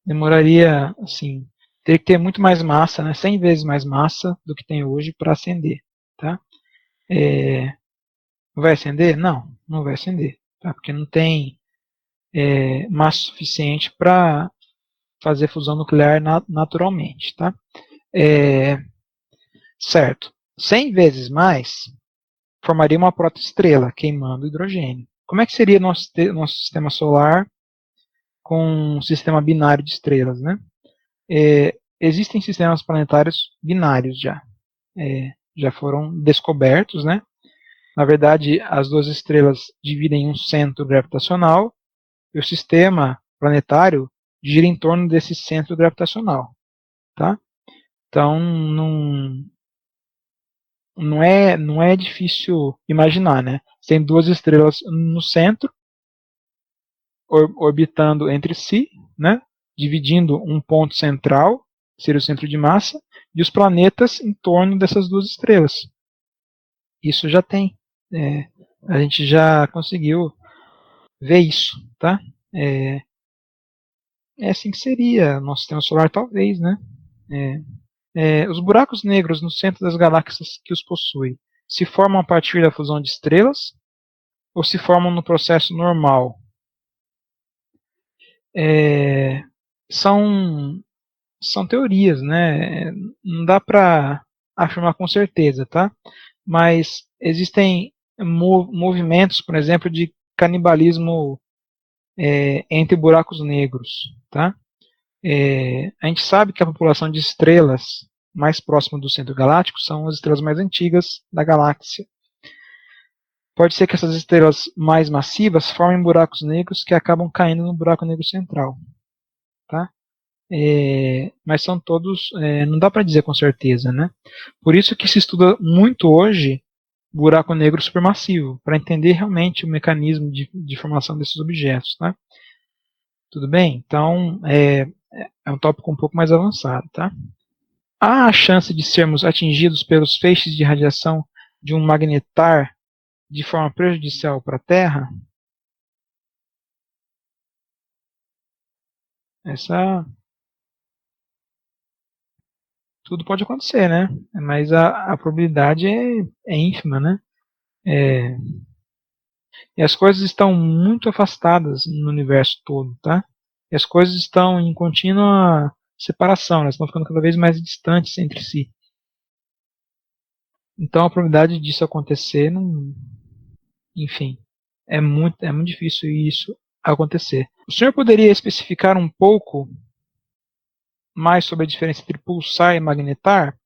S1: demoraria, assim, teria que ter muito mais massa, né? 100 vezes mais massa do que tem hoje para acender, tá? Vai acender? Não, não vai acender, tá? Porque não tem massa suficiente para fazer fusão nuclear naturalmente, tá? Certo. 100 vezes mais formaria uma protoestrela queimando hidrogênio. Como é que seria nosso sistema solar com um sistema binário de estrelas, né? Existem sistemas planetários binários já. Já foram descobertos, né? Na verdade, as duas estrelas dividem um centro gravitacional e o sistema planetário gira em torno desse centro gravitacional, tá? Então, não é difícil imaginar, né? Tem duas estrelas no centro, orbitando entre si, né? Dividindo um ponto central, seria o centro de massa, e os planetas em torno dessas duas estrelas. Isso já tem. A gente já conseguiu ver isso, tá? É assim que seria nosso sistema solar, talvez, né? Os buracos negros no centro das galáxias que os possuem se formam a partir da fusão de estrelas ou se formam no processo normal? São teorias, né? Não dá para afirmar com certeza, tá? Mas existem movimentos, por exemplo, de canibalismo entre buracos negros, tá? A gente sabe que a população de estrelas mais próxima do centro galáctico são as estrelas mais antigas da galáxia. Pode ser que essas estrelas mais massivas formem buracos negros que acabam caindo no buraco negro central, tá? Mas são todos, não dá para dizer com certeza, né? Por isso que se estuda muito hoje buraco negro supermassivo, para entender realmente o mecanismo de formação desses objetos, tá? Tudo bem? Então, é um tópico um pouco mais avançado, tá? Há a chance de sermos atingidos pelos feixes de radiação de um magnetar de forma prejudicial para a Terra? Tudo pode acontecer, né? Mas a probabilidade é ínfima, né? E as coisas estão muito afastadas no universo todo, tá? E as coisas estão em contínua separação, elas estão ficando cada vez mais distantes entre si. Então a probabilidade disso acontecer, enfim, é muito difícil isso acontecer. O senhor poderia especificar um pouco mais sobre a diferença entre pulsar e magnetar?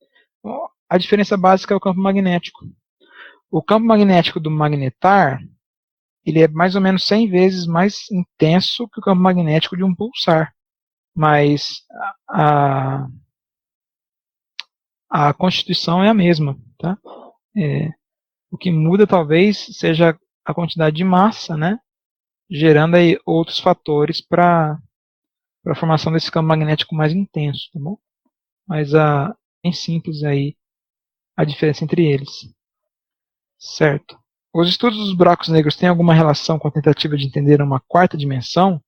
S1: A diferença básica é o campo magnético. O campo magnético do magnetar ele é mais ou menos 100 vezes mais intenso que o campo magnético de um pulsar. Mas a constituição é a mesma. Tá? O que muda talvez seja a quantidade de massa, né? Gerando aí outros fatores para a formação desse campo magnético mais intenso. Tá bom? Mas bem simples aí a diferença entre eles. Certo. Os estudos dos buracos negros têm alguma relação com a tentativa de entender uma quarta dimensão?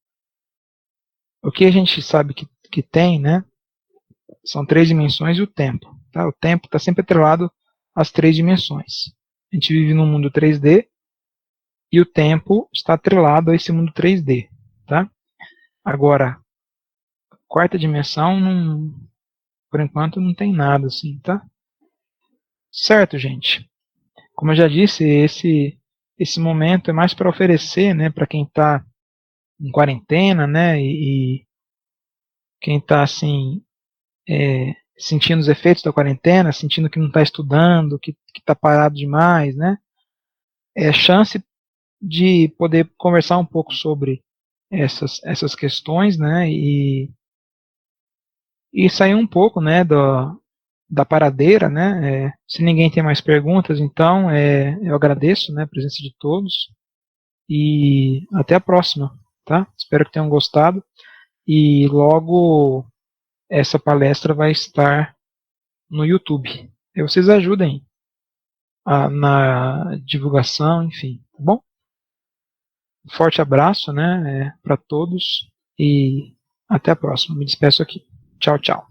S1: O que a gente sabe que tem, né? São 3 dimensões e o tempo. Tá? O tempo está sempre atrelado às 3 dimensões. A gente vive num mundo 3D e o tempo está atrelado a esse mundo 3D. Tá? Agora, quarta dimensão, por enquanto, não tem nada assim. Tá? Certo, gente. Como eu já disse, esse momento é mais para oferecer, né, para quem está em quarentena, né, e quem está assim sentindo os efeitos da quarentena, sentindo que não está estudando, que está parado demais, né, chance de poder conversar um pouco sobre essas questões, né, e sair um pouco, né, da paradeira, né. Se ninguém tem mais perguntas, então eu agradeço, né, a presença de todos e até a próxima, tá? Espero que tenham gostado e logo essa palestra vai estar no YouTube. E vocês ajudem na divulgação, enfim, tá bom? Um forte abraço, né, para todos e até a próxima. Me despeço aqui. Tchau, tchau.